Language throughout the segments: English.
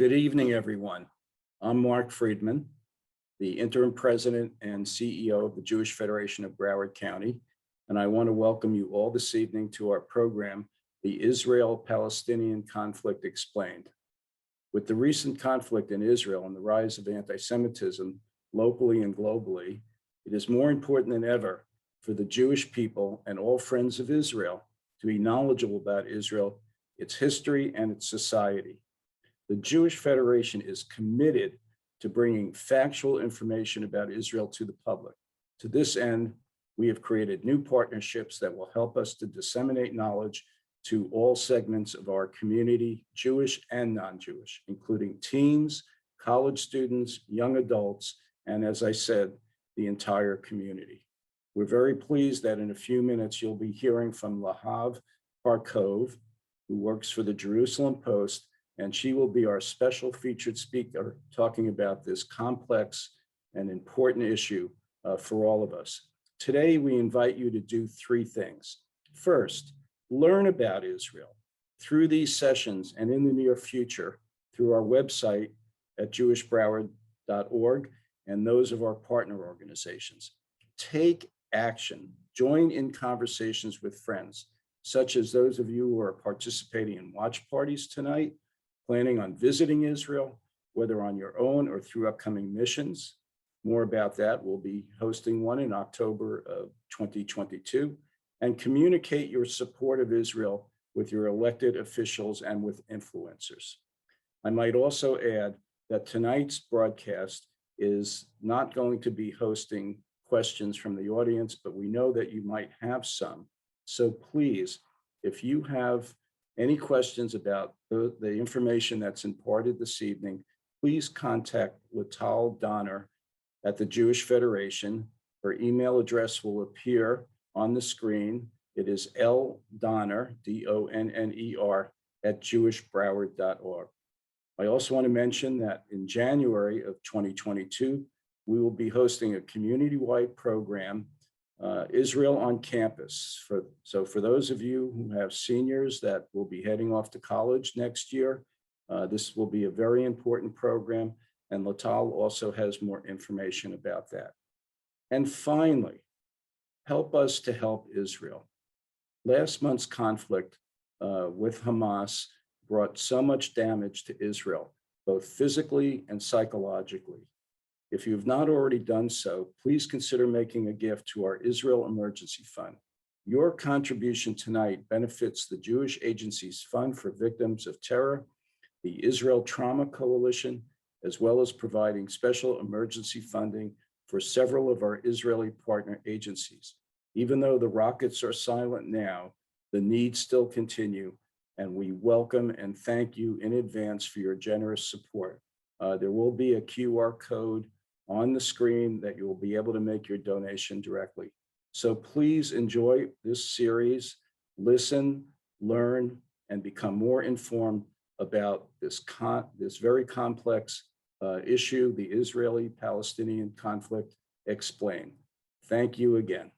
Good evening, everyone. I'm Mark Friedman, the interim president and CEO of the Jewish Federation of Broward County, and I want to welcome you all this evening to our program, The Israel-Palestinian Conflict Explained. With the recent conflict in Israel and the rise of anti-Semitism locally and globally, it is more important than ever for the Jewish people and all friends of Israel to be knowledgeable about Israel, its history, and its society. The Jewish Federation is committed to bringing factual information about Israel to the public. To this end, we have created new partnerships that will help us to disseminate knowledge to all segments of our community, Jewish and non-Jewish, including teens, college students, young adults, and as I said, the entire community. We're very pleased that in a few minutes, you'll be hearing from Lahav Harkov, who works for the Jerusalem Post, and she will be our special featured speaker talking about this complex and important issue for all of us. Today, we invite you to do three things. First, learn about Israel through these sessions and in the near future through our website at jewishbroward.org and those of our partner organizations. Take action, join in conversations with friends, such as those of you who are participating in watch parties tonight, planning on visiting Israel, whether on your own or through upcoming missions. More about that. We'll be hosting one in October of 2022, and communicate your support of Israel with your elected officials and with influencers. I might also add that tonight's broadcast is not going to be hosting questions from the audience, but we know that you might have some. So please, if you have any questions about the information that's imparted this evening, please contact Latal Donner at the Jewish Federation. Her email address will appear on the screen. It is ldonner, D-O-N-N-E-R, at jewishbroward.org. I also want to mention that in January of 2022, we will be hosting a community-wide program, Israel on Campus. So for those of you who have seniors that will be heading off to college next year, this will be a very important program, and Latal also has more information about that. And finally, help us to help Israel. Last month's conflict with Hamas brought so much damage to Israel, both physically and psychologically. If you have not already done so, please consider making a gift to our Israel Emergency Fund. Your contribution tonight benefits the Jewish Agency's Fund for Victims of Terror, the Israel Trauma Coalition, as well as providing special emergency funding for several of our Israeli partner agencies. Even though the rockets are silent now, the needs still continue, and we welcome and thank you in advance for your generous support. There will be a QR code on the screen that you will be able to make your donation directly. So please enjoy this series, listen, learn, and become more informed about this very complex issue, the Israeli-Palestinian conflict explained. Thank you again.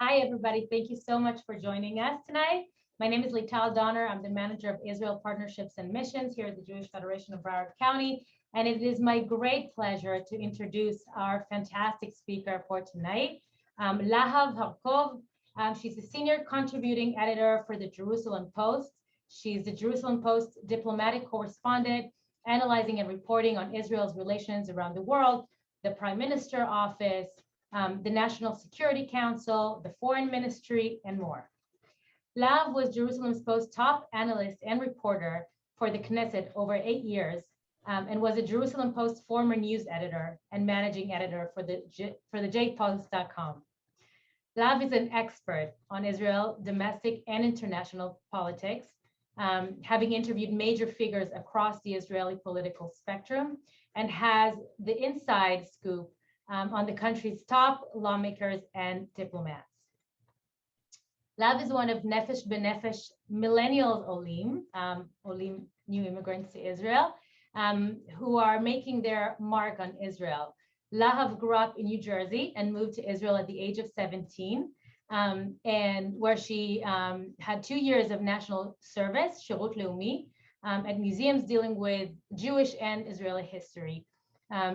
Hi, everybody. Thank you so much for joining us tonight. My name is Latal Donner. I'm the manager of Israel Partnerships and Missions here at the Jewish Federation of Broward County. And it is my great pleasure to introduce our fantastic speaker for tonight, Lahav Harkov. She's a senior contributing editor for the Jerusalem Post. She's the Jerusalem Post diplomatic correspondent, analyzing and reporting on Israel's relations around the world, the Prime Minister Office, the National Security Council, the Foreign Ministry, and more. Lahav was Jerusalem's Post top analyst and reporter for the Knesset over 8 years, and was a Jerusalem Post former news editor and managing editor for the jpost.com. Lahav is an expert on Israel, domestic and international politics, having interviewed major figures across the Israeli political spectrum, and has the inside scoop on the country's top lawmakers and diplomats. Lahav is one of Nefesh B'Nefesh millennial Olim, new immigrants to Israel, who are making their mark on Israel. Lahav grew up in New Jersey and moved to Israel at the age of 17, and where she had 2 years of national service, Shirut Leumi, at museums dealing with Jewish and Israeli history.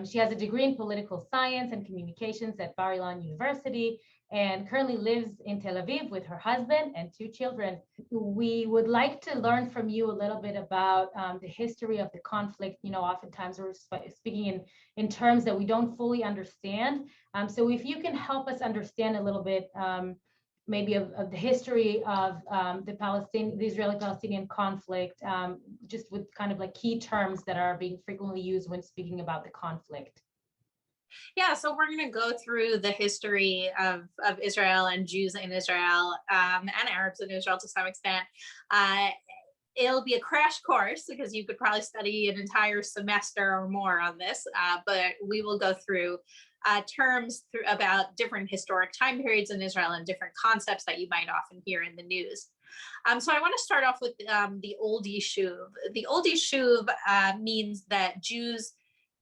She has a degree in political science and communications at Bar-Ilan University and currently lives in Tel Aviv with her husband and 2 children. We would like to learn from you a little bit about the history of the conflict. You know, oftentimes we're speaking in terms that we don't fully understand. So if you can help us understand a little bit, maybe of the history of the Israeli-Palestinian conflict, just with kind of like key terms that are being frequently used when speaking about the conflict. Yeah, so we're going to go through the history of Israel and Jews in Israel and Arabs in Israel to some extent. It'll be a crash course because you could probably study an entire semester or more on this, but we will go through terms about different historic time periods in Israel and different concepts that you might often hear in the news. So I want to start off with the Old Yishuv. The Old Yishuv means that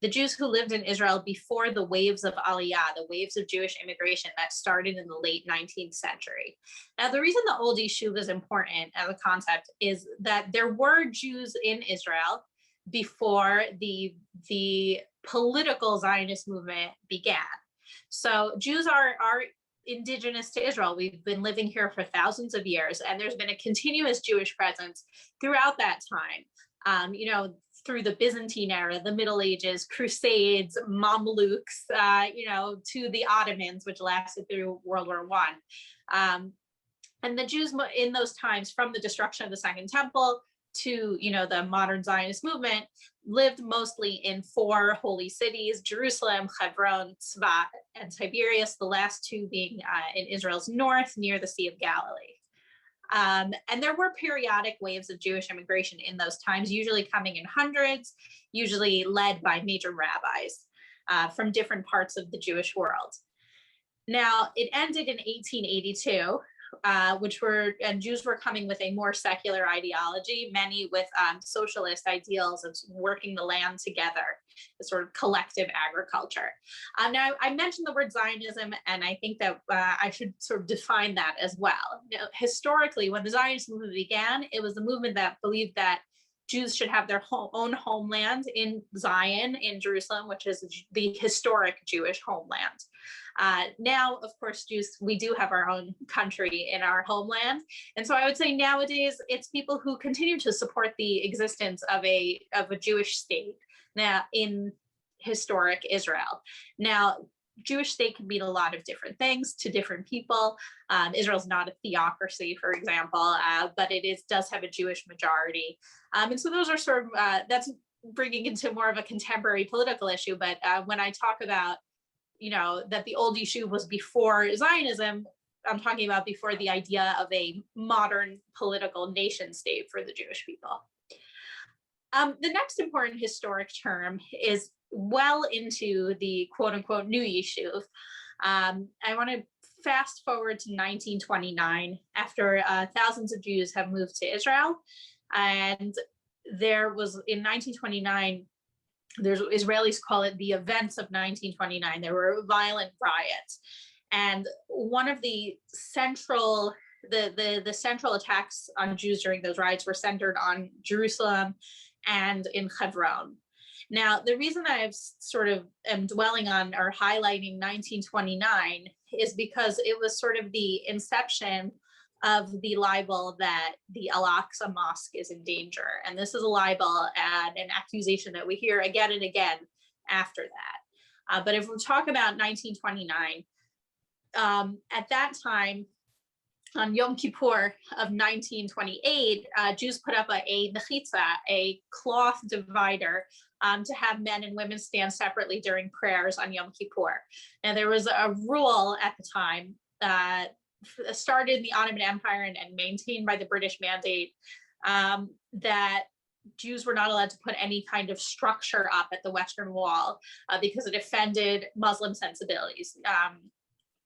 the Jews who lived in Israel before the waves of Aliyah, the waves of Jewish immigration that started in the late 19th century. Now, the reason the Old Yishuv is important as a concept is that there were Jews in Israel before the political Zionist movement began. So Jews are indigenous to Israel. We've been living here for thousands of years, and there's been a continuous Jewish presence throughout that time. Through the Byzantine era, the Middle Ages, Crusades, Mamluks, to the Ottomans, which lasted through World War I. And the Jews in those times, from the destruction of the Second Temple to, the modern Zionist movement, lived mostly in 4 holy cities: Jerusalem, Hebron, Tzvat, and Tiberias, the last 2 being in Israel's north near the Sea of Galilee. And there were periodic waves of Jewish immigration in those times, usually coming in hundreds, usually led by major rabbis from different parts of the Jewish world. Now, it ended in 1882, and Jews were coming with a more secular ideology, many with socialist ideals of working the land together, a sort of collective agriculture. Now, I mentioned the word Zionism, and I think that I should sort of define that as well. Historically, when the Zionist movement began, it was the movement that believed that Jews should have their own homeland in Zion, in Jerusalem, which is the historic Jewish homeland. Now, of course, Jews, we do have our own country in our homeland. And so I would say nowadays, it's people who continue to support the existence of a Jewish state now in historic Israel. Now, Jewish state can mean a lot of different things to different people. Israel's not a theocracy, for example, but it does have a Jewish majority. And so those are sort of, that's bringing into more of a contemporary political issue. But when I talk about, that the Old Yishuv was before Zionism, I'm talking about before the idea of a modern political nation state for the Jewish people. The next important historic term is well into the quote unquote new Yishuv. I want to fast forward to 1929, after thousands of Jews have moved to Israel. And there was, in 1929, Israelis call it the events of 1929. There were violent riots. And one of the central attacks on Jews during those riots were centered on Jerusalem and in Hebron. Now, the reason I sort of am dwelling on or highlighting 1929 is because it was sort of the inception of the libel that the Al-Aqsa Mosque is in danger. And this is a libel and an accusation that we hear again and again after that. But if we talk about 1929, at that time, on Yom Kippur of 1928, Jews put up a mechitza, a cloth divider, to have men and women stand separately during prayers on Yom Kippur. Now, there was a rule at the time started in the Ottoman Empire and maintained by the British Mandate, that Jews were not allowed to put any kind of structure up at the Western Wall because it offended Muslim sensibilities.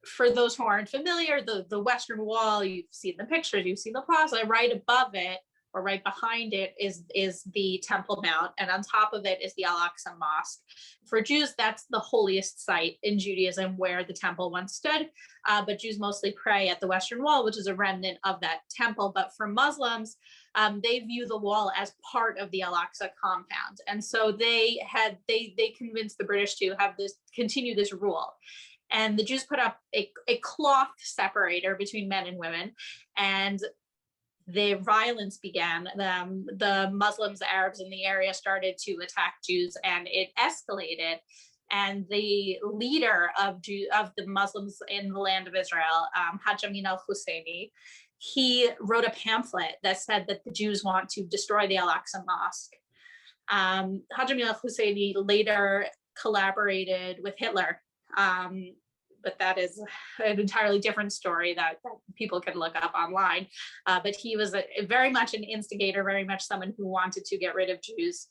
For those who aren't familiar, the Western Wall, you've seen the pictures, you've seen the plaza, right above it or right behind it is the Temple Mount, and on top of it is the Al-Aqsa Mosque. For Jews, that's the holiest site in Judaism where the temple once stood, but Jews mostly pray at the Western Wall, which is a remnant of that temple. But for Muslims, they view the wall as part of the Al-Aqsa compound, and so they convinced the British to have continue this rule. And the Jews put up a cloth separator between men and women, and the violence began. The Muslims, the Arabs in the area started to attack Jews, and it escalated. And the leader of the Muslims in the land of Israel, Haj Amin al-Husseini, he wrote a pamphlet that said that the Jews want to destroy the Al-Aqsa Mosque. Haj Amin al-Husseini later collaborated with Hitler, but that is an entirely different story that people can look up online. But he was very much an instigator, very much someone who wanted to get rid of Jews,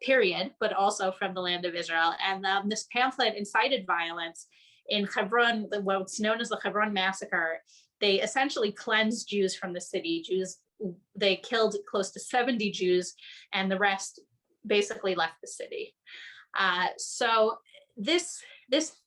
period, but also from the land of Israel. And this pamphlet incited violence in Hebron, what's known as the Hebron massacre. They essentially cleansed Jews from the city. They killed close to 70 Jews, and the rest basically left the city. So this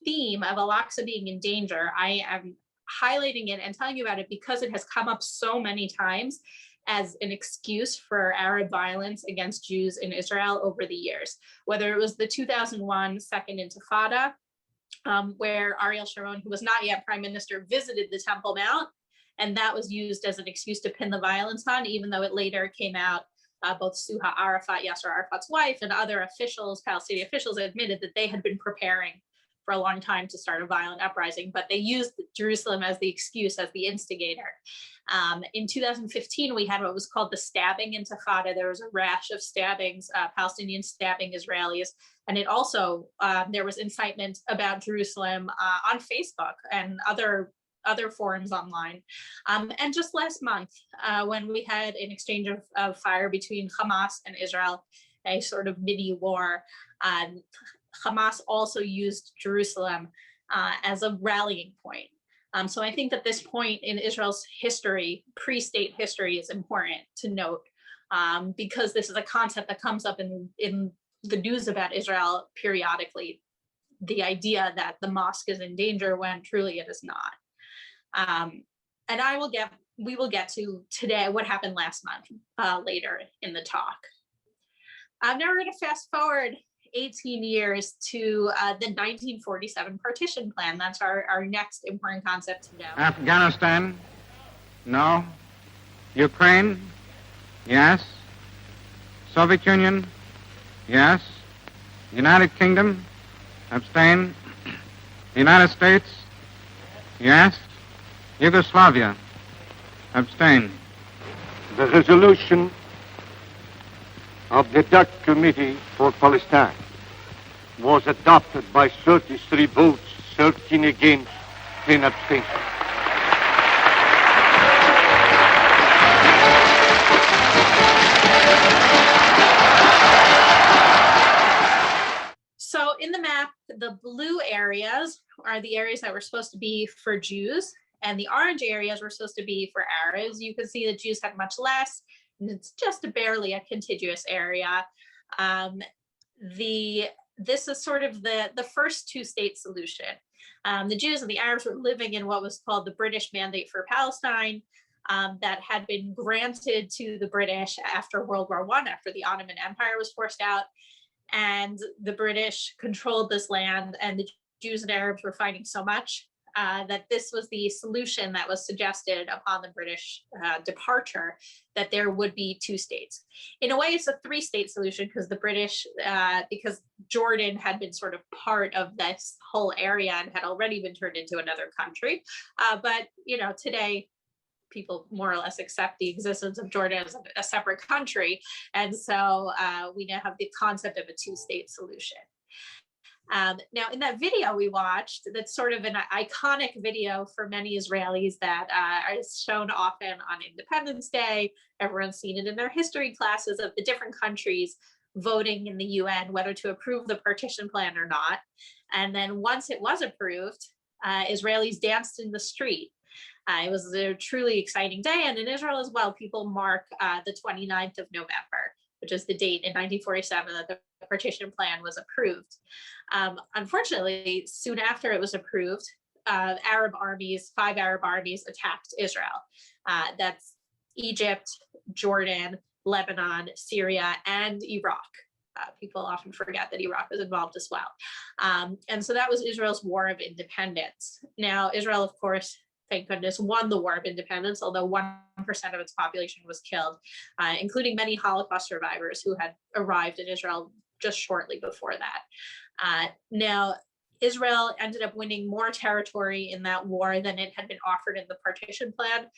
theme of Al-Aqsa being in danger, I am highlighting it and telling you about it because it has come up so many times as an excuse for Arab violence against Jews in Israel over the years. Whether it was the 2001 Second Intifada, where Ariel Sharon, who was not yet prime minister, visited the Temple Mount, and that was used as an excuse to pin the violence on, even though it later came out both Suha Arafat, Yasser Arafat's wife, and other officials, Palestinian officials, admitted that they had been preparing for a long time to start a violent uprising, but they used Jerusalem as the excuse, as the instigator. In 2015, we had what was called the stabbing intifada. There was a rash of stabbings, Palestinians stabbing Israelis. And it also, there was incitement about Jerusalem on Facebook and other forums online. And just last month, when we had an exchange of fire between Hamas and Israel, a sort of mini war, Hamas also used Jerusalem as a rallying point. So I think that this point in Israel's history, pre-state history, is important to note, because this is a concept that comes up in the news about Israel periodically, the idea that the mosque is in danger when truly it is not. And we will get to today what happened last month later in the talk. Now we're going to fast forward 18 years to the 1947 partition plan. That's our next important concept to know. Afghanistan? No. Ukraine? Yes. Soviet Union? Yes. United Kingdom? Abstain. United States? Yes. Yugoslavia? Abstain. The resolution of the Dutch Committee for Palestine was adopted by 33 votes, 13 against, 10 abstentions. So in the map, the blue areas are the areas that were supposed to be for Jews, and the orange areas were supposed to be for Arabs. You can see that Jews had much less, and it's just barely a contiguous area. This is sort of the first two-state solution. The Jews and the Arabs were living in what was called the British Mandate for Palestine, that had been granted to the British after World War I, after the Ottoman Empire was forced out. And the British controlled this land, and the Jews and Arabs were fighting so much that this was the solution that was suggested upon the British departure, that there would be two states. In a way, it's a three-state solution because the British, because Jordan had been sort of part of this whole area and had already been turned into another country. But, today, people more or less accept the existence of Jordan as a separate country. And so we now have the concept of a two-state solution. Now, in that video we watched, that's sort of an iconic video for many Israelis that is shown often on Independence Day. Everyone's seen it in their history classes of the different countries voting in the UN whether to approve the partition plan or not. And then once it was approved, Israelis danced in the street. It was a truly exciting day. And in Israel as well, people mark the 29th of November, which is the date in 1947 that the partition plan was approved. Unfortunately, soon after it was approved, five Arab armies attacked Israel. That's Egypt, Jordan, Lebanon, Syria, and Iraq. People often forget that Iraq was involved as well. And so that was Israel's War of Independence. Now, Israel, of course, thank goodness, won the War of Independence, although 1% of its population was killed, including many Holocaust survivors who had arrived in Israel just shortly before that. Now, Israel ended up winning more territory in that war than it had been offered in the partition plan.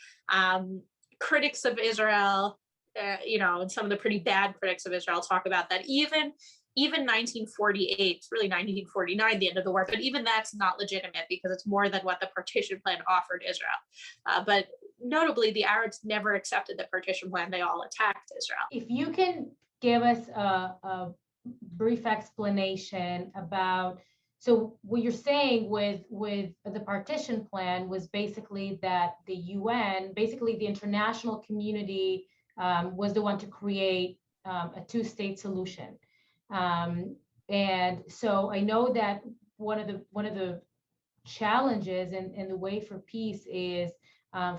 Critics of Israel, and some of the pretty bad critics of Israel talk about that even 1948, really 1949, the end of the war, but even that's not legitimate because it's more than what the partition plan offered Israel. But notably, the Arabs never accepted the partition plan. They all attacked Israel. If you can give us a brief explanation about, so what you're saying with the partition plan was basically that the UN, basically the international community, was the one to create a two-state solution. And so I know that one of the challenges in the way for peace is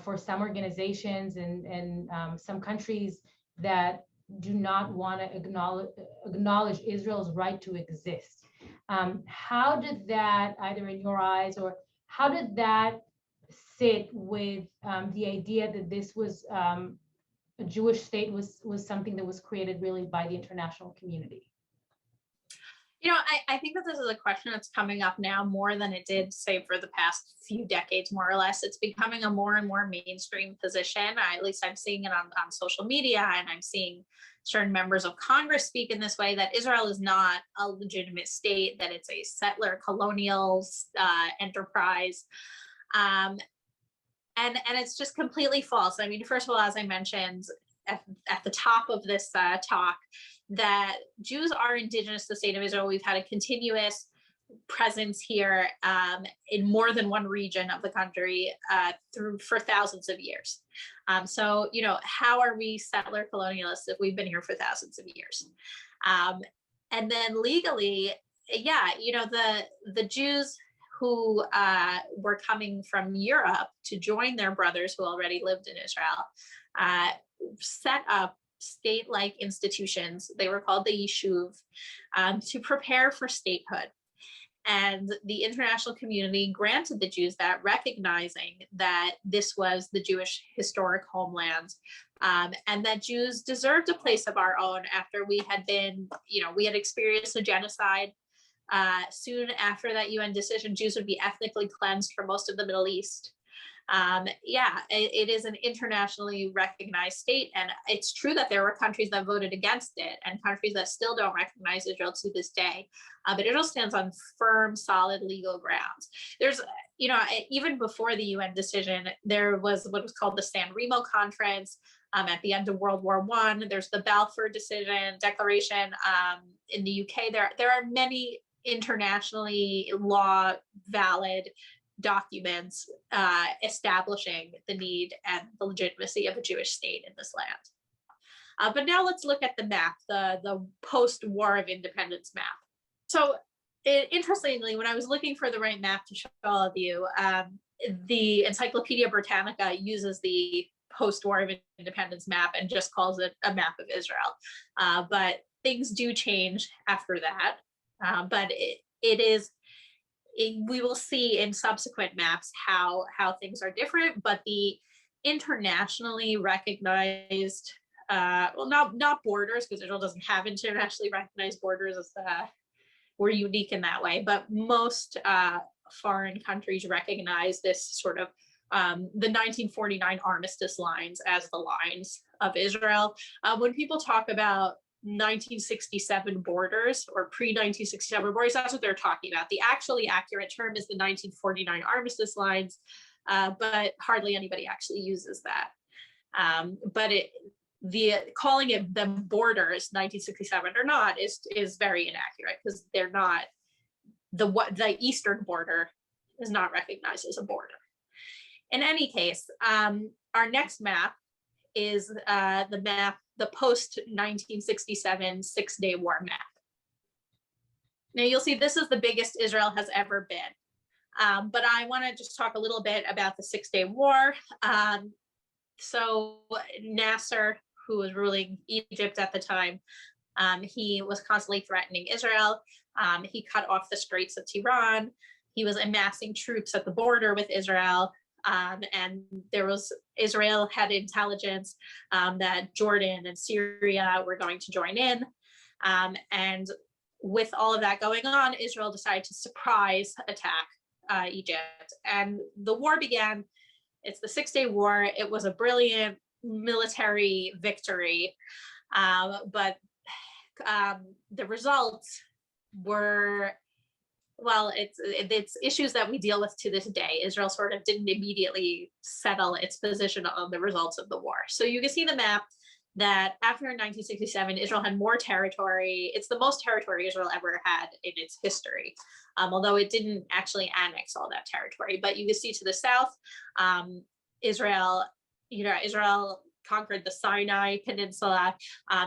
for some organizations and some countries that do not want to acknowledge Israel's right to exist. How did that, either in your eyes, or how did that sit with the idea that this was a Jewish state was something that was created really by the international community? I think that this is a question that's coming up now more than it did, say, for the past few decades, more or less. It's becoming a more and more mainstream position. At least I'm seeing it on social media, and I'm seeing certain members of Congress speak in this way, that Israel is not a legitimate state, that it's a settler colonial enterprise. And it's just completely false. I mean, first of all, as I mentioned at the top of this talk, that Jews are indigenous to the state of Israel. We've had a continuous presence here in more than one region of the country for thousands of years. So, how are we settler colonialists if we've been here for thousands of years? And then legally, the Jews who were coming from Europe to join their brothers who already lived in Israel, set up state-like institutions. They were called the Yishuv, to prepare for statehood. And the international community granted the Jews that, recognizing that this was the Jewish historic homeland, and that Jews deserved a place of our own after we had been, we had experienced a genocide. Soon after that UN decision, Jews would be ethnically cleansed from most of the Middle East. It is an internationally recognized state, and it's true that there were countries that voted against it and countries that still don't recognize Israel to this day, but Israel stands on firm, solid legal grounds. There's, even before the UN decision, there was what was called the San Remo Conference at the end of World War I. There's the Balfour Declaration in the UK. There are many internationally law valid documents establishing the need and the legitimacy of a Jewish state in this land. But now let's look at the map, the post-War of Independence map. So interestingly, when I was looking for the right map to show all of you, the Encyclopedia Britannica uses the post-War of Independence map and just calls it a map of Israel. But things do change after that. But we will see in subsequent maps how things are different, but the internationally recognized, not borders, because Israel doesn't have internationally recognized borders. We're unique in that way, but most foreign countries recognize this sort of the 1949 armistice lines as the lines of Israel. When people talk about 1967 borders or pre-1967 borders, that's what they're talking about. The actually accurate term is the 1949 armistice lines, but hardly anybody actually uses that. But calling it the borders 1967 or not is very inaccurate, because they're not, the eastern border is not recognized as a border. In any case, our next map is the post-1967 Six-Day War map. Now you'll see this is the biggest Israel has ever been. But I want to just talk a little bit about the Six-Day War. So Nasser, who was ruling Egypt at the time, he was constantly threatening Israel. He cut off the Straits of Tiran. He was amassing troops at the border with Israel. And Israel had intelligence that Jordan and Syria were going to join in. And with all of that going on, Israel decided to surprise attack Egypt. And the war began. It's the Six-Day War. It was a brilliant military victory, but the results were, well, it's issues that we deal with to this day. Israel sort of didn't immediately settle its position on the results of the war. So you can see the map that after 1967, Israel had more territory. It's the most territory Israel ever had in its history, although it didn't actually annex all that territory. But you can see to the south, Israel conquered the Sinai Peninsula.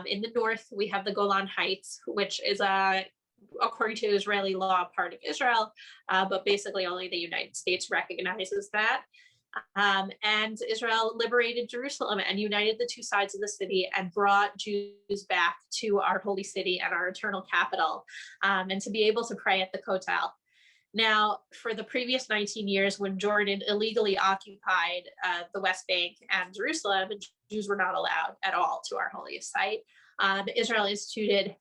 In the north, we have the Golan Heights, which is according to Israeli law, part of Israel, but basically only the United States recognizes that. And Israel liberated Jerusalem and united the two sides of the city and brought Jews back to our holy city and our eternal capital, and to be able to pray at the Kotel. Now, for the previous 19 years, when Jordan illegally occupied the West Bank and Jerusalem, Jews were not allowed at all to our holiest site. Israel instituted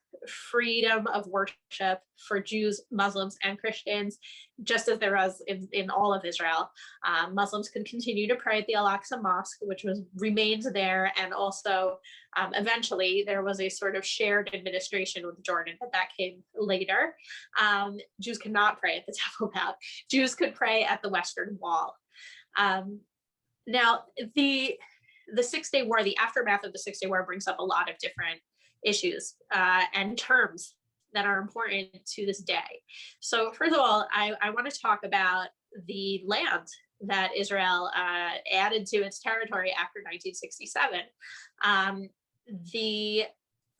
freedom of worship for Jews, Muslims, and Christians, just as there was in all of Israel. Muslims could continue to pray at the Al-Aqsa Mosque, which remains there, and also eventually there was a sort of shared administration with Jordan, but that came later. Jews could not pray at the Temple Mount. Jews could pray at the Western Wall. Now, the Six-Day War, the aftermath of the Six-Day War, brings up a lot of different issues and terms that are important to this day. So first of all, I want to talk about the land that Israel added to its territory after 1967.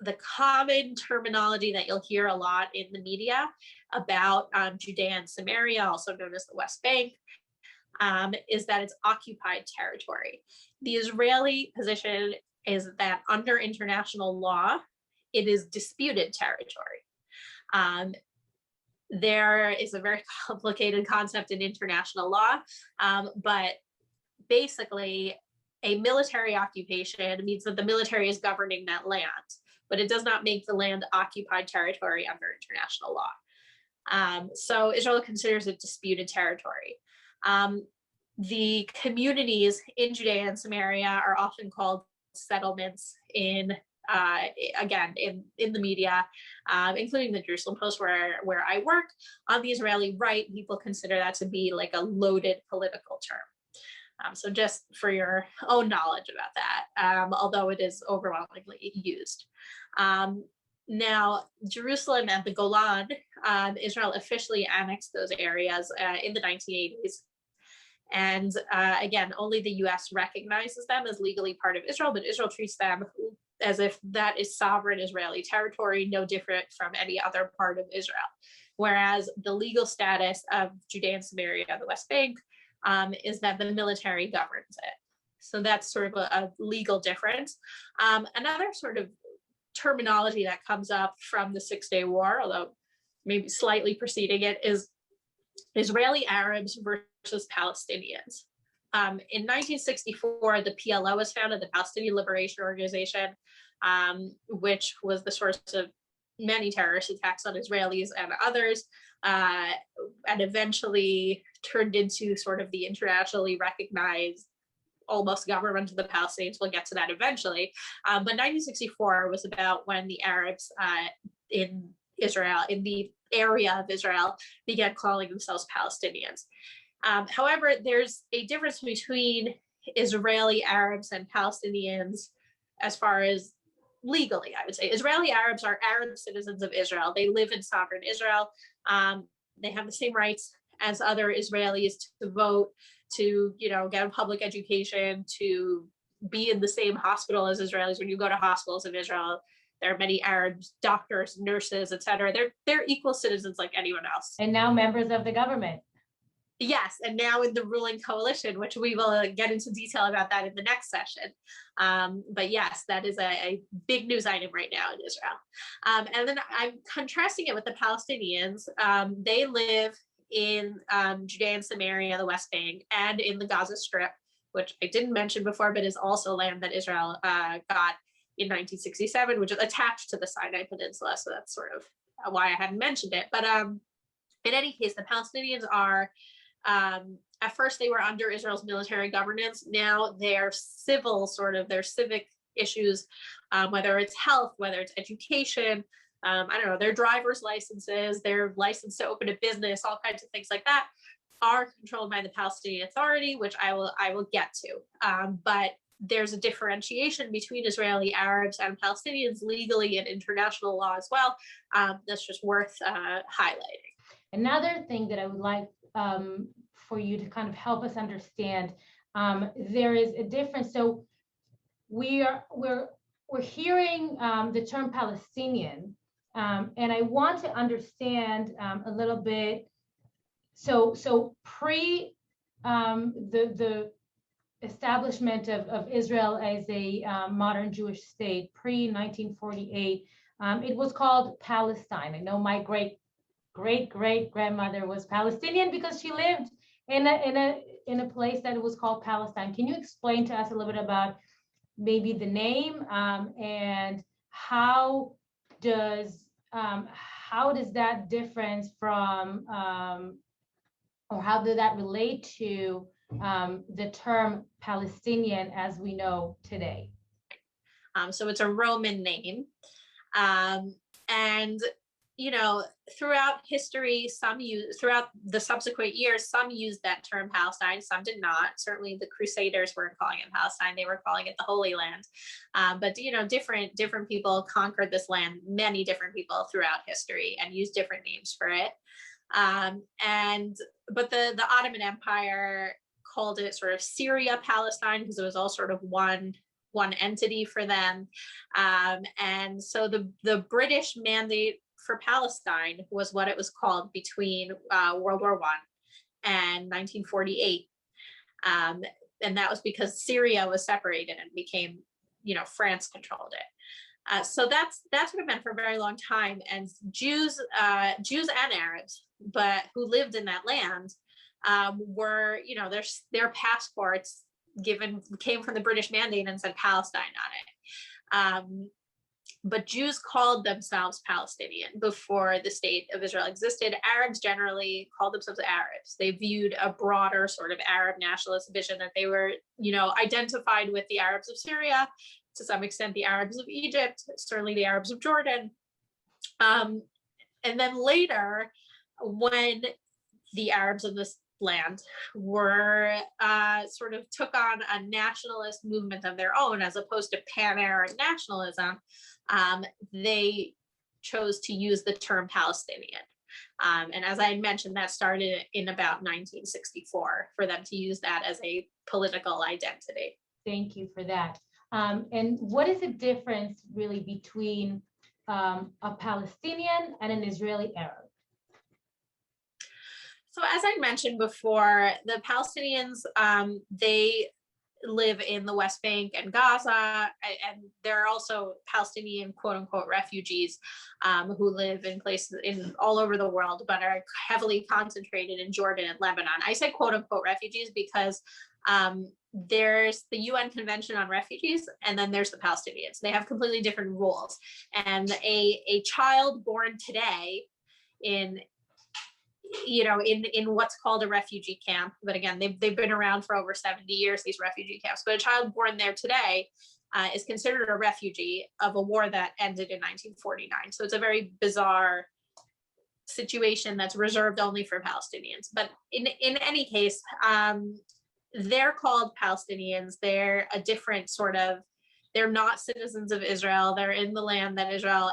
The common terminology that you'll hear a lot in the media about Judea and Samaria, also known as the West Bank, is that it's occupied territory. The Israeli position is that under international law, it is disputed territory. There is a very complicated concept in international law, but basically a military occupation means that the military is governing that land, but it does not make the land occupied territory under international law. So Israel considers it disputed territory. The communities in Judea and Samaria are often called settlements in the media, including the Jerusalem Post, where I work. On the Israeli right, people consider that to be like a loaded political term. So just for your own knowledge about that, although it is overwhelmingly used. Now, Jerusalem and the Golan, Israel officially annexed those areas in the 1980s. And again, only the US recognizes them as legally part of Israel, but Israel treats them as if that is sovereign Israeli territory, no different from any other part of Israel. Whereas the legal status of Judea and Samaria, the West Bank, is that the military governs it. So that's sort of a legal difference. Another sort of terminology that comes up from the Six-Day War, although maybe slightly preceding it, is Israeli Arabs versus Palestinians. In 1964, the PLO was founded, the Palestinian Liberation Organization, which was the source of many terrorist attacks on Israelis and others, and eventually turned into sort of the internationally recognized almost government of the Palestinians. We'll get to that eventually. But 1964 was about when the Arabs in Israel, in the area of Israel, began calling themselves Palestinians. However, there's a difference between Israeli Arabs and Palestinians as far as legally, I would say. Israeli Arabs are Arab citizens of Israel. They live in sovereign Israel. They have the same rights as other Israelis to vote, to, get a public education, to be in the same hospital as Israelis. When you go to hospitals in Israel, there are many Arabs, doctors, nurses, etc. They're equal citizens like anyone else. And now members of the government. Yes, and now in the ruling coalition, which we will get into detail about that in the next session. But yes, that is a big news item right now in Israel. And then I'm contrasting it with the Palestinians. They live in Judea and Samaria, the West Bank, and in the Gaza Strip, which I didn't mention before, but is also land that Israel got in 1967, which is attached to the Sinai Peninsula. So that's sort of why I hadn't mentioned it. But in any case, the Palestinians are, at first they were under Israel's military governance. Now they're civil, their civic issues, whether it's health, whether it's education, I don't know, their driver's licenses, their license to open a business, all kinds of things like that are controlled by the Palestinian Authority, which I will get to. But there's a differentiation between Israeli Arabs and Palestinians legally and international law as well. That's just worth highlighting. Another thing that I would like for you to kind of help us understand, there is a difference. So we're hearing the term Palestinian, and I want to understand a little bit. So pre the establishment of Israel as a modern Jewish state, pre 1948, it was called Palestine. I know my great grandmother was Palestinian because she lived in a place that was called Palestine. Can you explain to us a little bit about maybe the name and how does that difference from or how did that relate to the term Palestinian as we know today? So it's a Roman name. And, throughout history, throughout the subsequent years, some used that term Palestine, some did not. Certainly the Crusaders weren't calling it Palestine, they were calling it the Holy Land. But, different people conquered this land, many different people throughout history, and used different names for it. But the Ottoman Empire called it sort of Syria Palestine because it was all sort of one entity for them. And so the British mandate for Palestine was what it was called between World War I and 1948. And that was because Syria was separated and became, France controlled it. So that's what it meant for a very long time. And Jews and Arabs, but who lived in that land, were, their passports came from the British mandate and said Palestine on it. But Jews called themselves Palestinian before the state of Israel existed. Arabs generally called themselves Arabs. They viewed a broader sort of Arab nationalist vision that they were, identified with the Arabs of Syria, to some extent the Arabs of Egypt, certainly the Arabs of Jordan. And then later, when the Arabs of this land were sort of took on a nationalist movement of their own, as opposed to pan-Arab nationalism, they chose to use the term Palestinian. And as I had mentioned, that started in about 1964 for them to use that as a political identity. Thank you for that. And what is the difference really between a Palestinian and an Israeli Arab? So as I mentioned before, the Palestinians, they live in the West Bank and Gaza, and there are also Palestinian quote unquote refugees who live in places all over the world, but are heavily concentrated in Jordan and Lebanon. I say quote unquote refugees because there's the UN Convention on Refugees, and then there's the Palestinians. They have completely different rules. And a child born today in what's called a refugee camp, but again, they've been around for over 70 years, these refugee camps, but a child born there today is considered a refugee of a war that ended in 1949. So it's a very bizarre situation that's reserved only for Palestinians. But in any case, they're called Palestinians. They're a different sort of, they're not citizens of Israel. They're in the land that Israel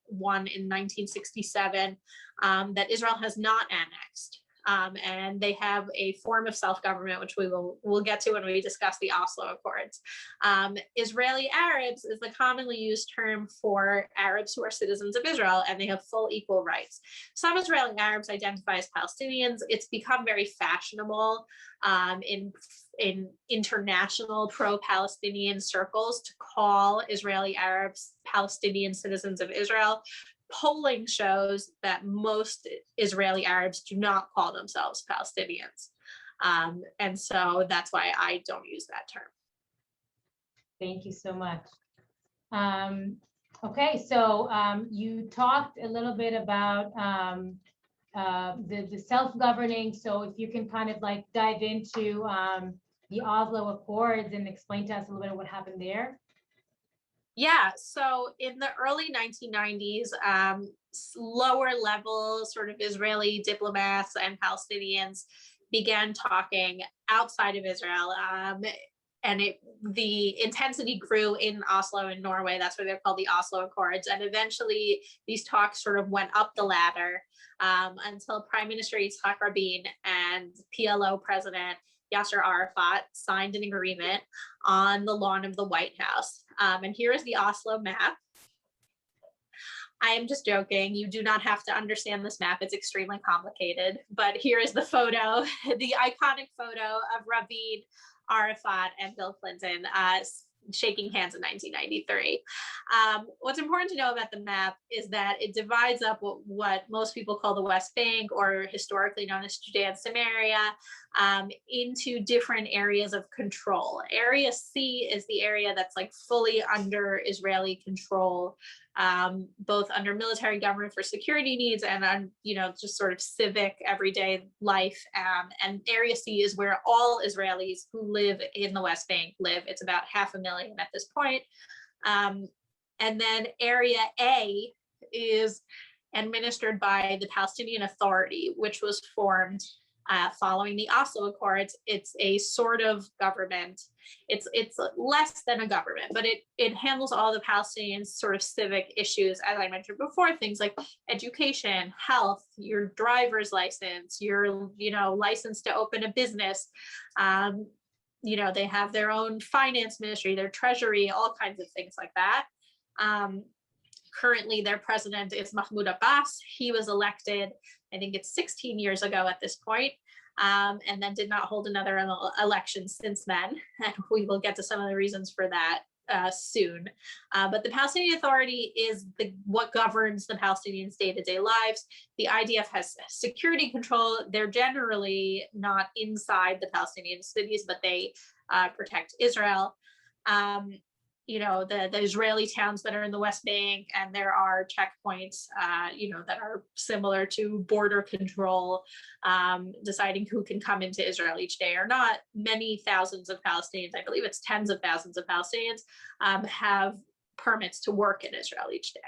won in 1967, that Israel has not annexed. And they have a form of self-government, which we'll get to when we discuss the Oslo Accords. Israeli Arabs is the commonly used term for Arabs who are citizens of Israel, and they have full equal rights. Some Israeli Arabs identify as Palestinians. It's become very fashionable in international pro-Palestinian circles to call Israeli Arabs Palestinian citizens of Israel. Polling shows that most Israeli Arabs do not call themselves Palestinians. And so that's why I don't use that term. Thank you so much. Okay, so you talked a little bit about the self-governing. So if you can kind of like dive into the Oslo Accords and explain to us a little bit of what happened there. Yeah, so in the early 1990s, lower level sort of Israeli diplomats and Palestinians began talking outside of Israel. And the intensity grew in Oslo in Norway. That's why they're called the Oslo Accords. And eventually these talks sort of went up the ladder until Prime Minister Yitzhak Rabin and PLO President Yasser Arafat signed an agreement on the lawn of the White House. And here is the Oslo map. I am just joking. You do not have to understand this map. It's extremely complicated. But here is the photo, the iconic photo of Rabin, Arafat, and Bill Clinton shaking hands in 1993. What's important to know about the map is that it divides up what most people call the West Bank, or historically known as Judea and Samaria, into different areas of control. Area C is the area that's like fully under Israeli control, both under military government for security needs and on, just sort of civic everyday life. And Area C is where all Israelis who live in the West Bank live. It's about 500,000 at this point. And then Area A is administered by the Palestinian Authority, which was formed following the Oslo Accords. It's a sort of government. It's less than a government, but it handles all the Palestinian sort of civic issues, as I mentioned before, things like education, health, your driver's license, your license to open a business. They have their own finance ministry, their treasury, all kinds of things like that. Currently, their president is Mahmoud Abbas. He was elected, I think it's 16 years ago at this point, and then did not hold another election since then. And we will get to some of the reasons for that soon. But the Palestinian Authority is what governs the Palestinians' day-to-day lives. The IDF has security control. They're generally not inside the Palestinian cities, but they protect Israel. The Israeli towns that are in the West Bank, and there are checkpoints, that are similar to border control, deciding who can come into Israel each day or not. Many thousands of Palestinians, I believe it's tens of thousands of Palestinians, have permits to work in Israel each day.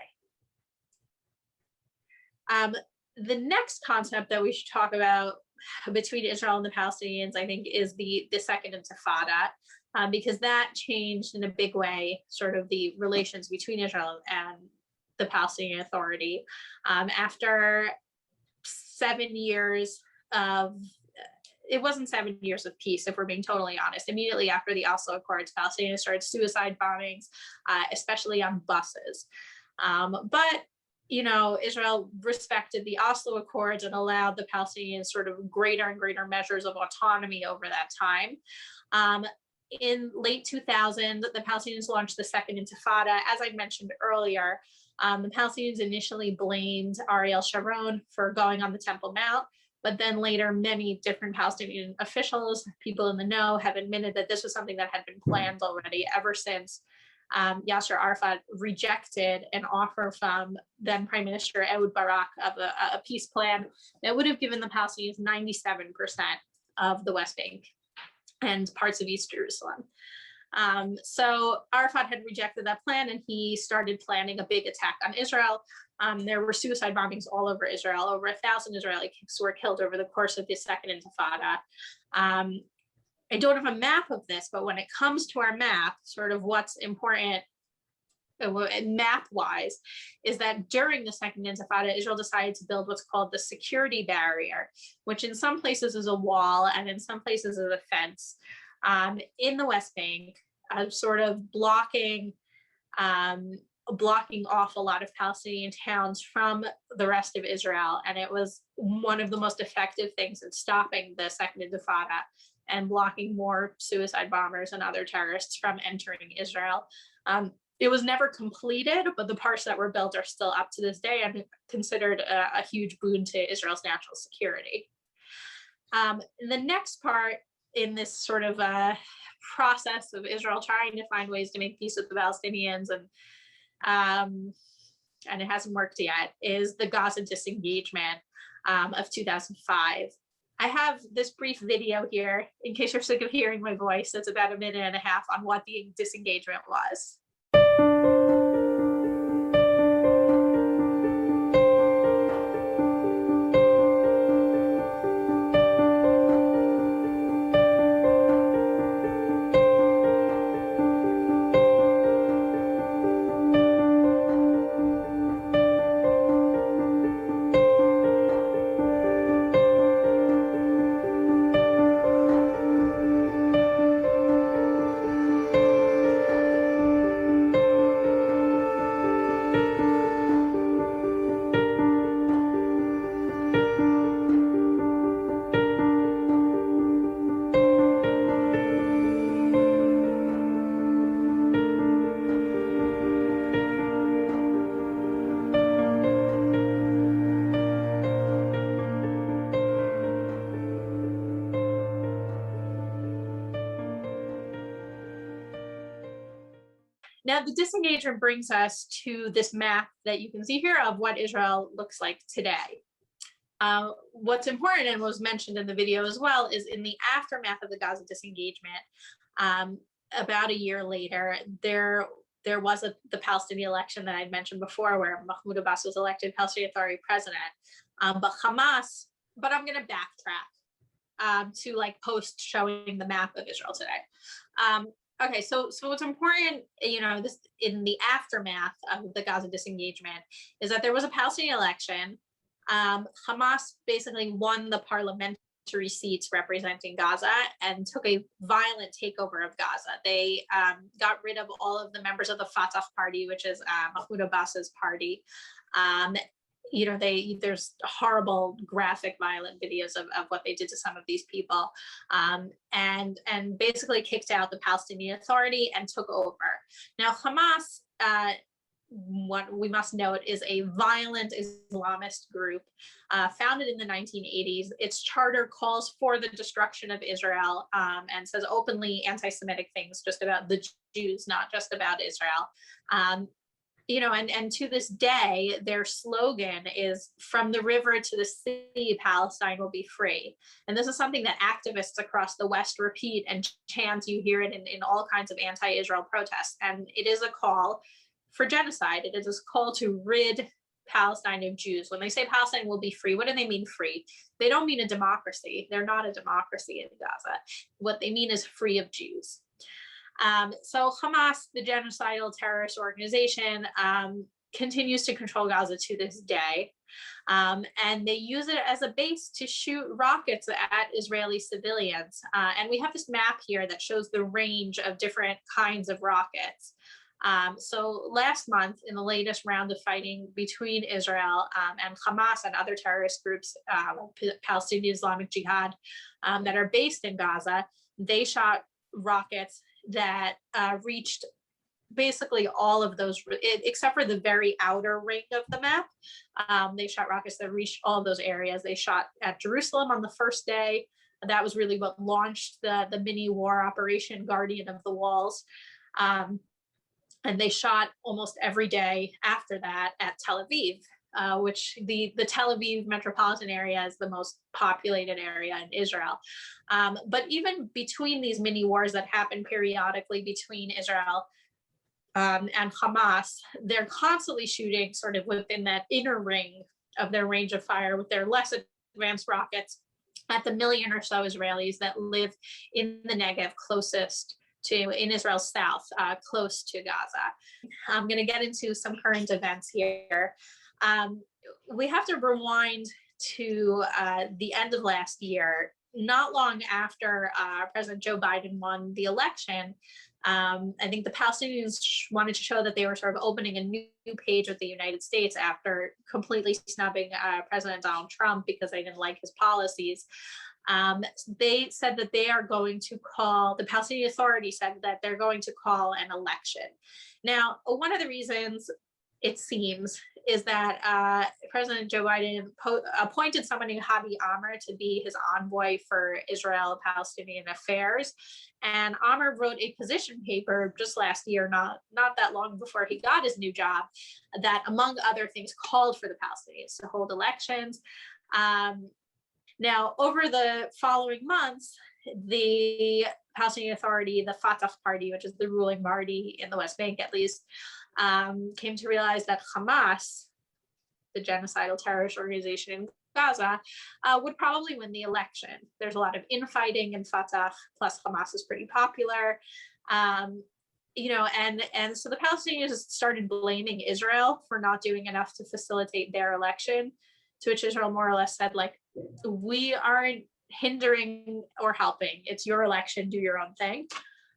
The next concept that we should talk about between Israel and the Palestinians, I think, is the Second Intifada. Because that changed in a big way, sort of the relations between Israel and the Palestinian Authority. After 7 years it wasn't 7 years of peace, if we're being totally honest. Immediately after the Oslo Accords, Palestinians started suicide bombings, especially on buses. But Israel respected the Oslo Accords and allowed the Palestinians sort of greater and greater measures of autonomy over that time. In late 2000, the Palestinians launched the Second Intifada. As I mentioned earlier, the Palestinians initially blamed Ariel Sharon for going on the Temple Mount, but then later many different Palestinian officials, people in the know, have admitted that this was something that had been planned already ever since Yasser Arafat rejected an offer from then Prime Minister Ehud Barak of a peace plan that would have given the Palestinians 97% of the West Bank and parts of East Jerusalem. So Arafat had rejected that plan, and he started planning a big attack on Israel. There were suicide bombings all over Israel. Over 1,000 Israelis were killed over the course of the Second Intifada. I don't have a map of this, but when it comes to our map, sort of what's important map-wise, is that during the Second Intifada, Israel decided to build what's called the security barrier, which in some places is a wall and in some places is a fence in the West Bank, sort of blocking off a lot of Palestinian towns from the rest of Israel. And it was one of the most effective things in stopping the Second Intifada and blocking more suicide bombers and other terrorists from entering Israel. It was never completed, but the parts that were built are still up to this day and considered a huge boon to Israel's national security. The next part in this sort of process of Israel trying to find ways to make peace with the Palestinians, and it hasn't worked yet, is the Gaza disengagement of 2005. I have this brief video here in case you're sick of hearing my voice. It's about 1.5 minutes on what the disengagement was. Now, the disengagement brings us to this map that you can see here of what Israel looks like today. What's important, and was mentioned in the video as well, is in the aftermath of the Gaza disengagement, about a year later, there was the Palestinian election that I'd mentioned before, where Mahmoud Abbas was elected Palestinian Authority president. But Hamas, but I'm going to backtrack to like post showing the map of Israel today. Okay, so what's important, this in the aftermath of the Gaza disengagement is that there was a Palestinian election. Hamas basically won the parliamentary seats representing Gaza and took a violent takeover of Gaza. They got rid of all of the members of the Fatah party, which is Mahmoud Abbas's party. There's horrible, graphic, violent videos of what they did to some of these people, and basically kicked out the Palestinian Authority and took over. Now, Hamas, what we must note, is a violent Islamist group founded in the 1980s. Its charter calls for the destruction of Israel and says openly anti-Semitic things just about the Jews, not just about Israel. And to this day, their slogan is "From the river to the sea, Palestine will be free." And this is something that activists across the West repeat and chant. You hear it in all kinds of anti-Israel protests. And it is a call for genocide. It is a call to rid Palestine of Jews. When they say Palestine will be free, what do they mean free? They don't mean a democracy. They're not a democracy in Gaza. What they mean is free of Jews. So Hamas, the genocidal terrorist organization, continues to control Gaza to this day. And they use it as a base to shoot rockets at Israeli civilians. And we have this map here that shows the range of different kinds of rockets. So last month, in the latest round of fighting between Israel and Hamas and other terrorist groups, Palestinian Islamic Jihad, that are based in Gaza, they shot rockets that reached basically all of those, except for the very outer ring of the map. They shot rockets that reached all of those areas. They shot at Jerusalem on the first day. That was really what launched the mini war operation Guardian of the Walls. And they shot almost every day after that at Tel Aviv, which the Tel Aviv metropolitan area is the most populated area in Israel. But even between these mini wars that happen periodically between Israel and Hamas, they're constantly shooting sort of within that inner ring of their range of fire with their less advanced rockets at the million or so Israelis that live in the Negev closest in Israel's south, close to Gaza. I'm going to get into some current events here. We have to rewind to the end of last year, not long after President Joe Biden won the election. I think the Palestinians wanted to show that they were sort of opening a new page with the United States after completely snubbing President Donald Trump because they didn't like his policies. They said that they are going to call, the Palestinian Authority said that they're going to call an election. Now, one of the reasons it seems is that President Joe Biden appointed someone named Hadi Amr to be his envoy for Israel-Palestinian affairs. And Amr wrote a position paper just last year, not that long before he got his new job, that among other things called for the Palestinians to hold elections. Now, over the following months, the Palestinian Authority, the Fatah party, which is the ruling party in the West Bank at least, came to realize that Hamas, the genocidal terrorist organization in Gaza, would probably win the election. There's a lot of infighting in Fatah, plus Hamas is pretty popular. You know, and so the Palestinians started blaming Israel for not doing enough to facilitate their election, to which Israel more or less said, like, we aren't hindering or helping. It's your election, do your own thing.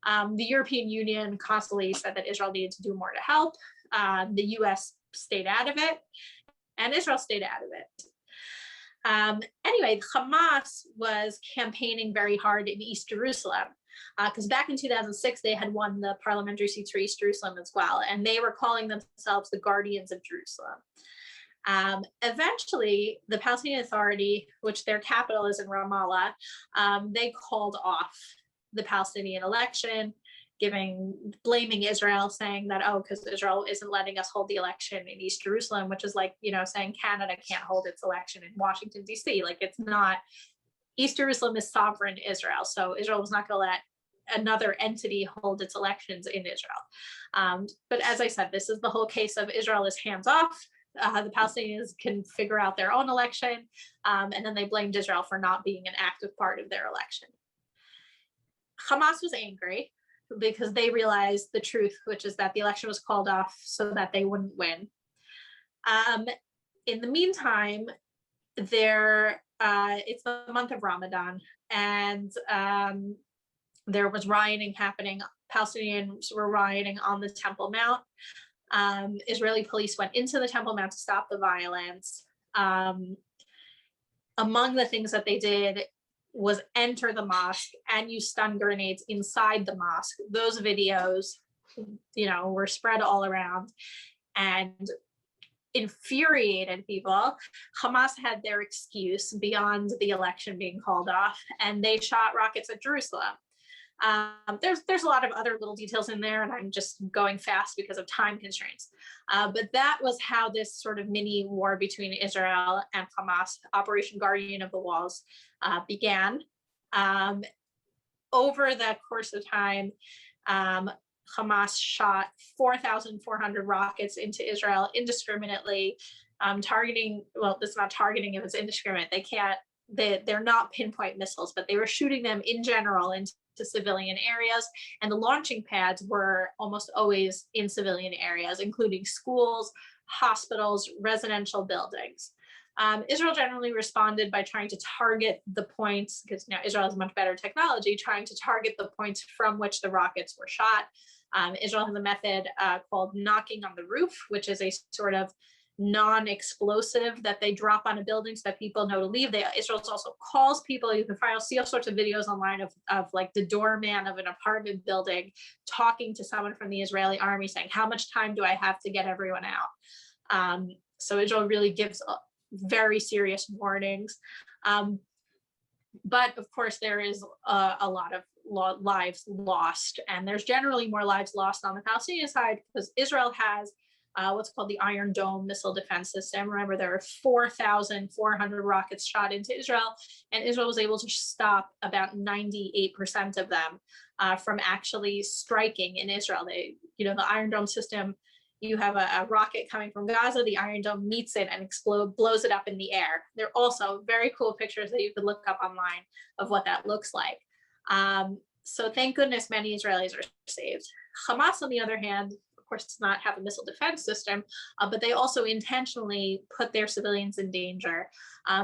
The European Union constantly said that Israel needed to do more to help. The US stayed out of it, and Israel stayed out of it. Anyway, Hamas was campaigning very hard in East Jerusalem, because back in 2006, they had won the parliamentary seats for East Jerusalem as well, and they were calling themselves the Guardians of Jerusalem. Eventually, the Palestinian Authority, which their capital is in Ramallah, they called off the Palestinian election, blaming Israel, saying that, oh, because Israel isn't letting us hold the election in East Jerusalem, which is like, you know, saying Canada can't hold its election in Washington, D.C. Like, it's not, East Jerusalem is sovereign Israel. So Israel was not going to let another entity hold its elections in Israel. But as I said, this is the whole case of Israel is hands off. The Palestinians can figure out their own election. And then they blamed Israel for not being an active part of their election. Hamas was angry because they realized the truth, which is that the election was called off so that they wouldn't win. In the meantime, it's the month of Ramadan, and there was rioting happening. Palestinians were rioting on the Temple Mount. Israeli police went into the Temple Mount to stop the violence. Among the things that they did was enter the mosque and use stun grenades inside the mosque. Those videos, you know, were spread all around and infuriated people. Hamas had their excuse beyond the election being called off, and they shot rockets at Jerusalem. There's a lot of other little details in there, and I'm just going fast because of time constraints. But that was how this sort of mini war between Israel and Hamas, Operation Guardian of the Walls, began. Over the course of time, Hamas shot 4,400 rockets into Israel indiscriminately, targeting, well, this is not targeting if it's indiscriminate. They're not pinpoint missiles, but they were shooting them in general into civilian areas, and the launching pads were almost always in civilian areas, including schools, hospitals, residential buildings. Israel generally responded by trying to target the points, because now Israel has much better technology, trying to target the points from which the rockets were shot. Israel has a method called knocking on the roof, which is a sort of non-explosive that they drop on a building so that people know to leave. Israel also calls people. You can see all sorts of videos online of like the doorman of an apartment building talking to someone from the Israeli army saying, how much time do I have to get everyone out? So Israel really gives very serious warnings. But of course, there is a lot of lives lost, and there's generally more lives lost on the Palestinian side because Israel has what's called the Iron Dome missile defense system. Remember, there are 4,400 rockets shot into Israel, and Israel was able to stop about 98% of them from actually striking in Israel. The Iron Dome system, you have a rocket coming from Gaza, the Iron Dome meets it and blows it up in the air. There are also very cool pictures that you could look up online of what that looks like. So thank goodness many Israelis are saved. Hamas, on the other hand, of course, does not have a missile defense system, but they also intentionally put their civilians in danger.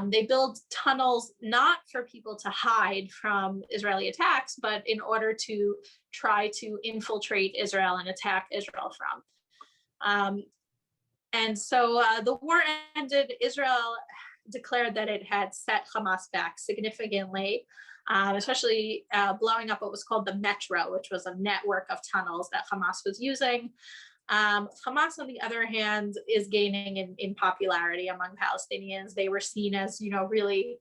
They build tunnels not for people to hide from Israeli attacks, but in order to try to infiltrate Israel and attack Israel from. And so the war ended. Israel declared that it had set Hamas back significantly, especially blowing up what was called the Metro, which was a network of tunnels that Hamas was using. Hamas, on the other hand, is gaining in popularity among Palestinians. They were seen as, really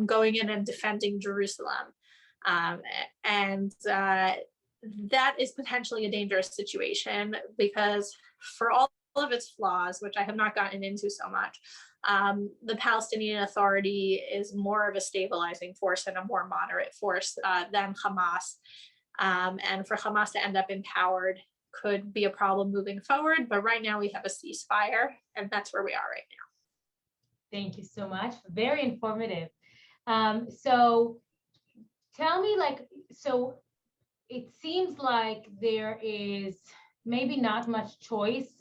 going in and defending Jerusalem. And that is potentially a dangerous situation because for all of its flaws, which I have not gotten into so much, the Palestinian Authority is more of a stabilizing force and a more moderate force than Hamas. And for Hamas to end up empowered could be a problem moving forward. But right now we have a ceasefire, and that's where we are right now. Thank you so much. Very informative. So tell me, so it seems like there is maybe not much choice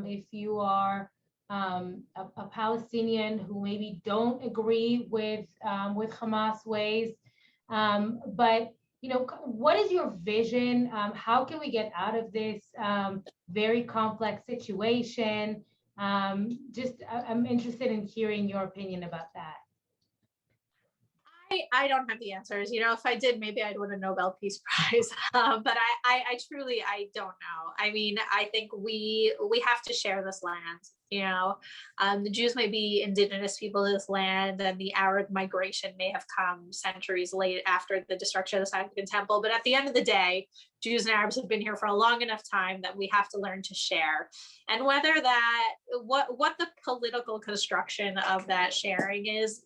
if you are a Palestinian who maybe don't agree with Hamas ways. But what is your vision? How can we get out of this very complex situation? I'm interested in hearing your opinion about that. I don't have the answers. If I did, maybe I'd win a Nobel Peace Prize. But I truly don't know. I mean, I think we have to share this land. The Jews may be indigenous people to this land, and the Arab migration may have come centuries late after the destruction of the Second Temple. But at the end of the day, Jews and Arabs have been here for a long enough time that we have to learn to share. And whether that, what the political construction of that sharing is,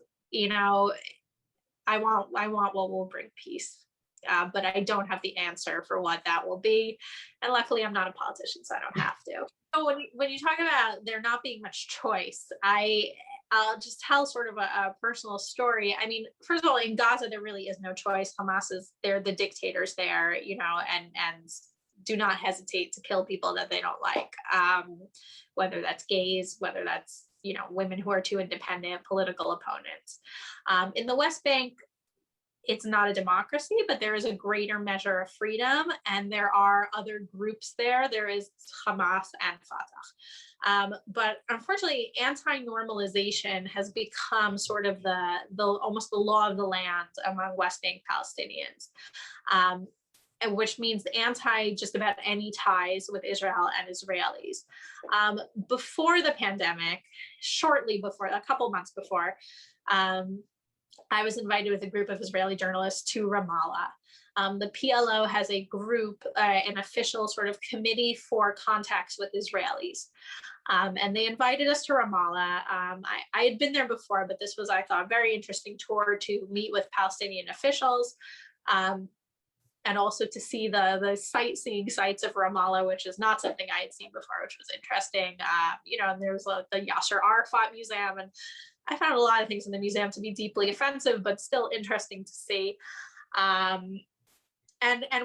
I want what will bring peace, but I don't have the answer for what that will be. And luckily, I'm not a politician, so I don't have to. So when you talk about there not being much choice, I'll just tell sort of a personal story. I mean, first of all, in Gaza, there really is no choice. They're the dictators there, and do not hesitate to kill people that they don't like, whether that's gays, whether that's women who are too independent, political opponents. In the West Bank, it's not a democracy, but there is a greater measure of freedom, and there are other groups there. There is Hamas and Fatah. But unfortunately, anti-normalization has become sort of the almost the law of the land among West Bank Palestinians. Which means anti just about any ties with Israel and Israelis. Before the pandemic, shortly before, a couple months before, I was invited with a group of Israeli journalists to Ramallah. The PLO has a group, an official sort of committee for contacts with Israelis. And they invited us to Ramallah. I had been there before, but this was, I thought, a very interesting tour to meet with Palestinian officials. And also to see the sightseeing sites of Ramallah, which is not something I had seen before, which was interesting. And there's the Yasser Arafat Museum, and I found a lot of things in the museum to be deeply offensive, but still interesting to see. And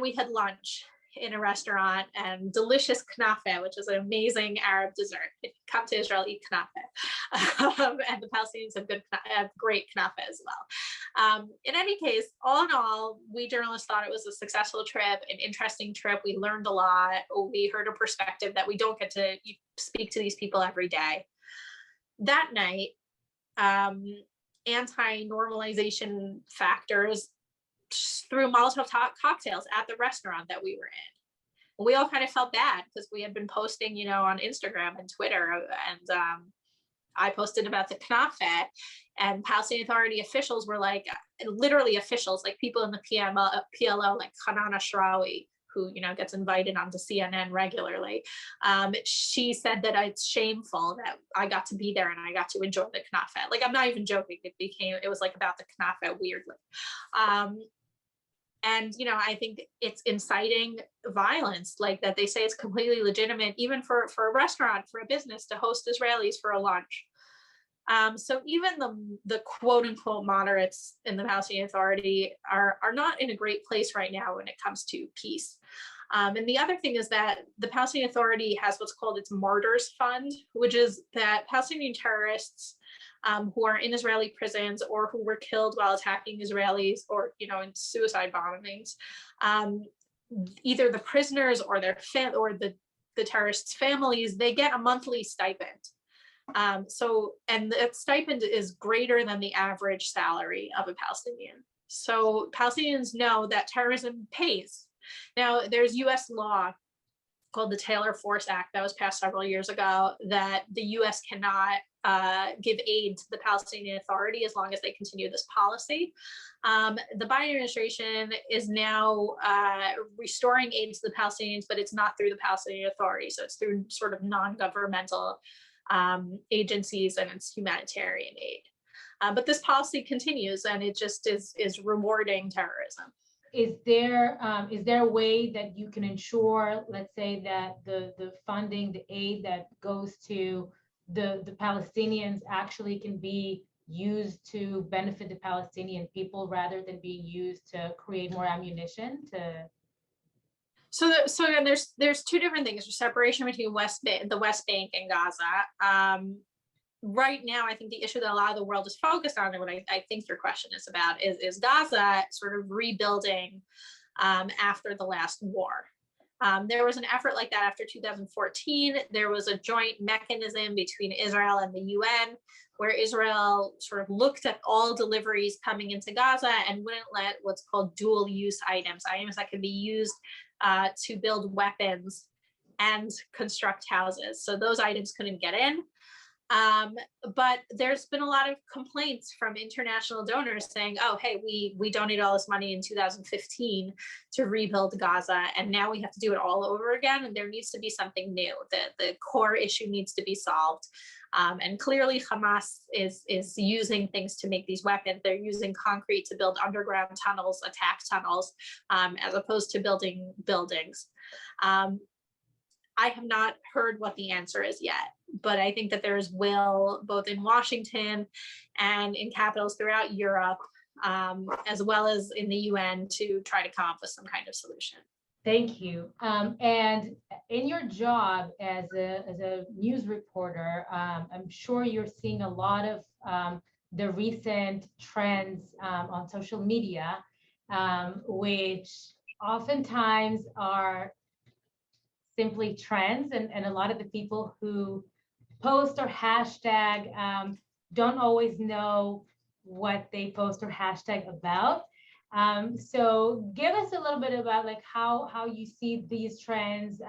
we had lunch in a restaurant and delicious knafe, which is an amazing Arab dessert. If you come to Israel, eat knafe. And the Palestinians have great knafe as well. In any case, all in all, we journalists thought it was a successful trip, an interesting trip. We learned a lot. We heard a perspective that we don't get to speak to these people every day. That night, anti-normalization factors threw Molotov cocktails at the restaurant that we were in. We all kind of felt bad because we had been posting, on Instagram and Twitter, and I posted about the knafe, and Palestinian Authority officials were like, literally officials, like people in the PLO, like Hanan Ashrawi, who gets invited onto CNN regularly. She said that it's shameful that I got to be there and I got to enjoy the knafe. Like, I'm not even joking. It was like about the knafe weirdly. And, I think it's inciting violence, like that they say it's completely legitimate, even for a restaurant, for a business to host Israelis for a lunch. So even the quote unquote moderates in the Palestinian Authority are not in a great place right now when it comes to peace. And the other thing is that the Palestinian Authority has what's called its Martyrs Fund, which is that Palestinian terrorists who are in Israeli prisons or who were killed while attacking Israelis or, you know, in suicide bombings, either the prisoners or the terrorists' families, they get a monthly stipend. And the stipend is greater than the average salary of a Palestinian. So Palestinians know that terrorism pays. Now, there's US law called the Taylor Force Act that was passed several years ago that the US cannot give aid to the Palestinian Authority as long as they continue this policy. The Biden administration is now restoring aid to the Palestinians, but it's not through the Palestinian Authority. So it's through sort of non-governmental agencies, and it's humanitarian aid. But this policy continues, and it just is rewarding terrorism. Is there a way that you can ensure, let's say, that the funding, the aid that goes to the Palestinians actually can be used to benefit the Palestinian people rather than being used to create more ammunition to? So again, there's two different things. There's separation between the West Bank and Gaza. Right now, I think the issue that a lot of the world is focused on, and what I think your question is about, is Gaza sort of rebuilding after the last war. There was an effort like that after 2014. There was a joint mechanism between Israel and the UN where Israel sort of looked at all deliveries coming into Gaza and wouldn't let what's called dual use items that could be used to build weapons and construct houses. So those items couldn't get in. But there's been a lot of complaints from international donors saying, oh, hey, we donated all this money in 2015 to rebuild Gaza, and now we have to do it all over again, and there needs to be something new. The core issue needs to be solved. And clearly Hamas is using things to make these weapons. They're using concrete to build underground tunnels, attack tunnels, as opposed to building buildings. I have not heard what the answer is yet, but I think that there's will both in Washington and in capitals throughout Europe, as well as in the UN, to try to come up with some kind of solution. Thank you. And in your job as a news reporter, I'm sure you're seeing a lot of the recent trends on social media, which oftentimes are simply trends, and a lot of the people who post or hashtag don't always know what they post or hashtag about. So give us a little bit about like how you see these trends,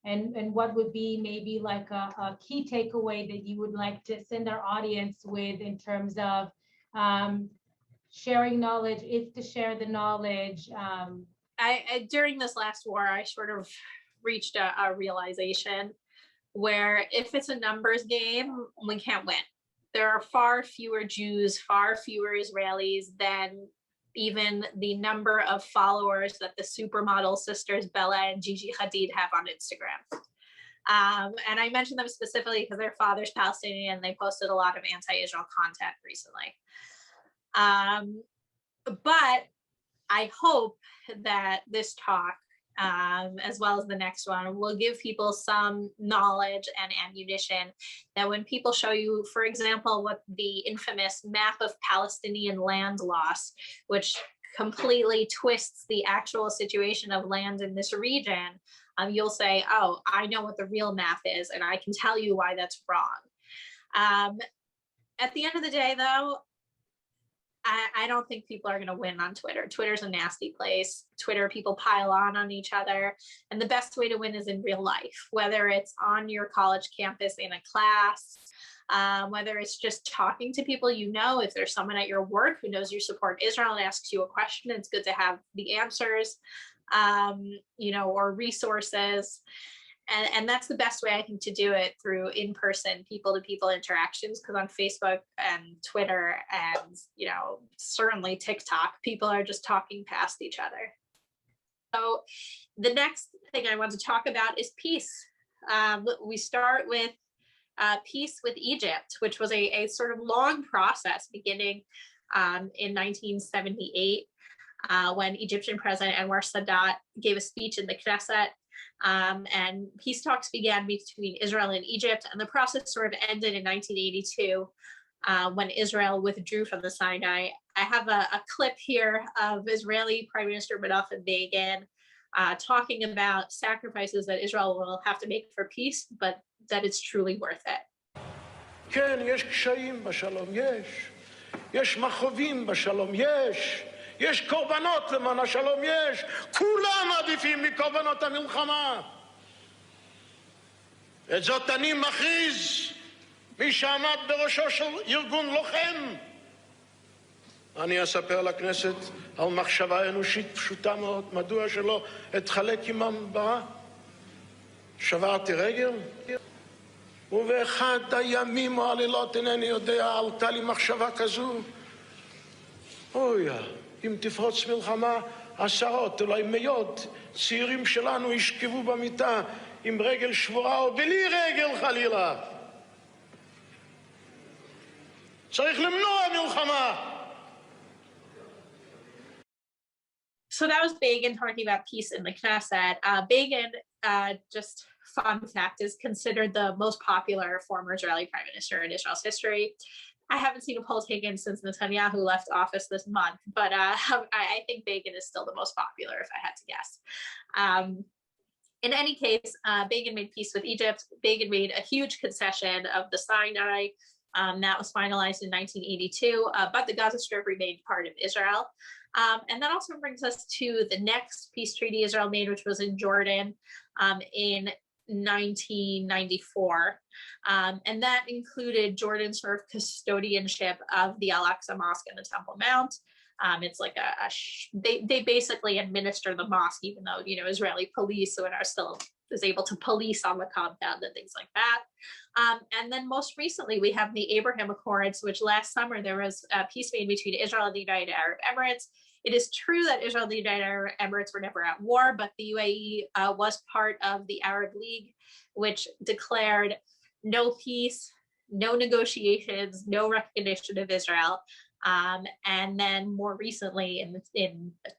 and what would be maybe like a key takeaway that you would like to send our audience with in terms of sharing knowledge, if to share the knowledge. I during this last war, I sort of reached a realization where if it's a numbers game, we can't win. There are far fewer Jews, far fewer Israelis than even the number of followers that the supermodel sisters Bella and Gigi Hadid have on Instagram. And I mentioned them specifically because their father's Palestinian and they posted a lot of anti-Israel content recently. But I hope that this talk, as well as the next one, will give people some knowledge and ammunition that when people show you, for example, what the infamous map of Palestinian land loss, which completely twists the actual situation of land in this region, you'll say, oh, I know what the real map is, and I can tell you why that's wrong. At the end of the day, though, I don't think people are going to win on Twitter. Twitter's a nasty place. Twitter, people pile on each other. And the best way to win is in real life, whether it's on your college campus in a class, whether it's just talking to people you know. If there's someone at your work who knows you support Israel and asks you a question, it's good to have the answers, or resources. And that's the best way, I think, to do it, through in-person, people-to-people interactions, because on Facebook and Twitter and, certainly TikTok, people are just talking past each other. So the next thing I want to talk about is peace. We start with peace with Egypt, which was a sort of long process beginning in 1978 when Egyptian President Anwar Sadat gave a speech in the Knesset. And peace talks began between Israel and Egypt, and the process sort of ended in 1982 when Israel withdrew from the Sinai. I have a clip here of Israeli Prime Minister Menachem Begin talking about sacrifices that Israel will have to make for peace, but that it's truly worth it. כן, יש קשיים בשלום, יש מכאובים בשלום, יש קורבנות למען השלום, כולם עדיפים מקורבנות המלחמה. את זאת אני מכריז, מי שעמד בראשו של ארגון לוחם. אני אספר לכנסת על מחשבה אנושית פשוטה מאוד, מדוע שלא אתחלק עמם בה. שברתי רגל, ובאחד הימים או הלילות אינני יודע, עלתה לי מחשבה כזו. אוי, אם תפרוץ מלחמה, עשרות, אולי מאות צעירים שלנו ישכבו במיטה עם רגל שבורה או בלי רגל חלילה. צריך למנוע מלחמה. So that was Begin talking about peace in the Knesset. Begin, just fun fact, is considered the most popular former Israeli prime minister in Israel's history. I haven't seen a poll taken since Netanyahu left office this month, but I think Begin is still the most popular, if I had to guess. In any case, Begin made peace with Egypt. Begin made a huge concession of the Sinai. That was finalized in 1982, but the Gaza Strip remained part of Israel. And that also brings us to the next peace treaty Israel made, which was in Jordan in 1994. And that included Jordan's sort of custodianship of the Al-Aqsa Mosque and the Temple Mount. It's like they basically administer the mosque, even though, you know, Israeli police are still is able to police on the compound and things like that. And then most recently, we have the Abraham Accords, which last summer there was a peace made between Israel and the United Arab Emirates. It is true that Israel and the United Arab Emirates were never at war, but the UAE was part of the Arab League, which declared no peace, no negotiations, no recognition of Israel. And then more recently in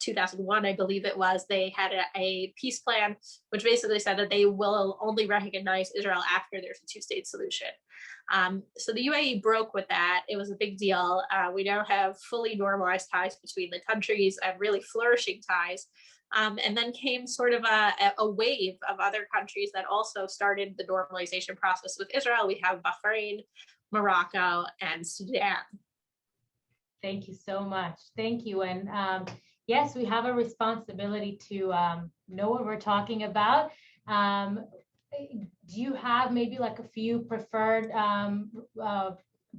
2001, I believe it was, they had a peace plan, which basically said that they will only recognize Israel after there's a two-state solution. So the UAE broke with that. It was a big deal. We now have fully normalized ties between the countries and really flourishing ties. And then came sort of a wave of other countries that also started the normalization process with Israel. We have Bahrain, Morocco, and Sudan. Thank you so much. Thank you. And yes, we have a responsibility to know what we're talking about. Do you have maybe like a few preferred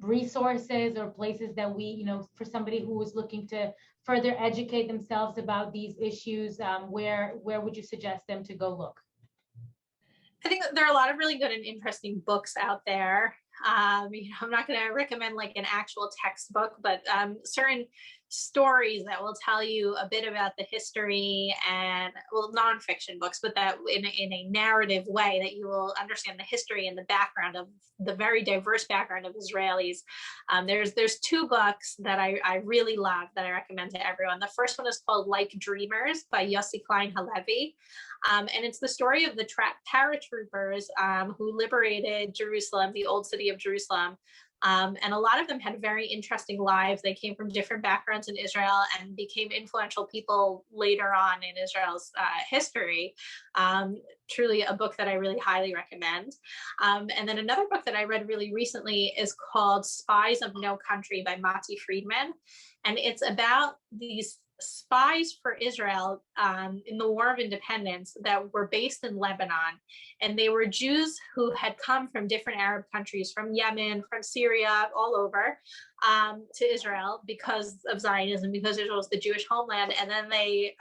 resources or places that we, you know, for somebody who is looking to further educate themselves about these issues, where would you suggest them to go look? I think there are a lot of really good and interesting books out there. I'm not going to recommend like an actual textbook, but certain stories that will tell you a bit about the history and, well, nonfiction books, but that in a narrative way that you will understand the history and the background of the very diverse background of Israelis. There's two books that I really love that I recommend to everyone. The first one is called Like Dreamers by Yossi Klein Halevi. And it's the story of the paratroopers who liberated Jerusalem, the old city of Jerusalem. And a lot of them had very interesting lives. They came from different backgrounds in Israel and became influential people later on in Israel's history. Truly a book that I really highly recommend. And then another book that I read really recently is called Spies of No Country by Mati Friedman. And it's about these spies for Israel in the War of Independence that were based in Lebanon. And they were Jews who had come from different Arab countries, from Yemen, from Syria, all over to Israel because of Zionism, because Israel was the Jewish homeland. And then they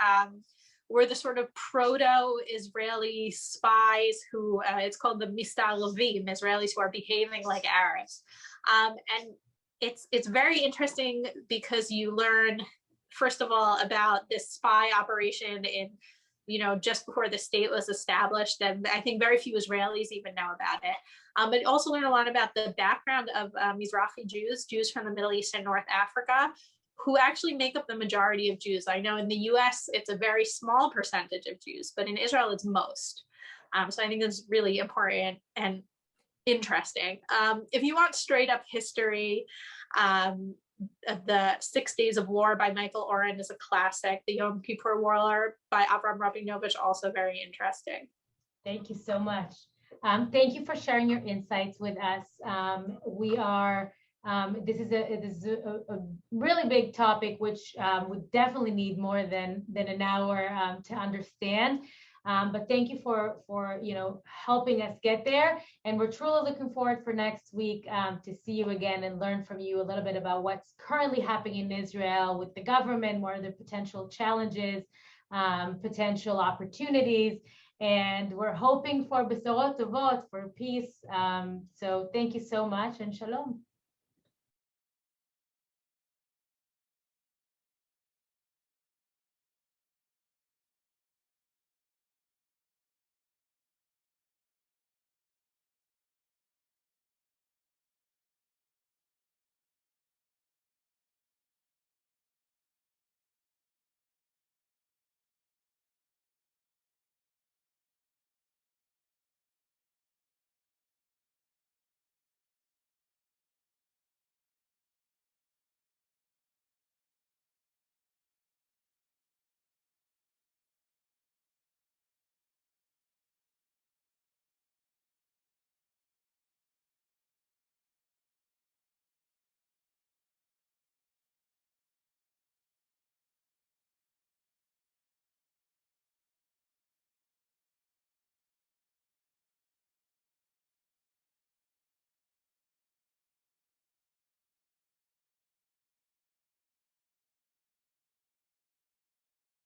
were the sort of proto-Israeli spies who, it's called the Mistalavim, Israelis who are behaving like Arabs. And it's very interesting because you learn, first of all, about this spy operation in just before the state was established. And I think very few Israelis even know about it. But also learn a lot about the background of Mizrahi Jews from the Middle East and North Africa, who actually make up the majority of Jews. I know in the US, it's a very small percentage of Jews, but in Israel, it's most. So I think that's really important and interesting. If you want straight up history, the 6 Days of War by Michael Oren is a classic. The Yom Kippur War by Avram Rabinovich, also very interesting. Thank you so much. Thank you for sharing your insights with us. This is a really big topic, which would definitely need more than an hour to understand. But thank you for helping us get there. And we're truly looking forward for next week to see you again and learn from you a little bit about what's currently happening in Israel with the government, what are the potential challenges, potential opportunities. And we're hoping for besorot tovot, for peace. So thank you so much, and shalom.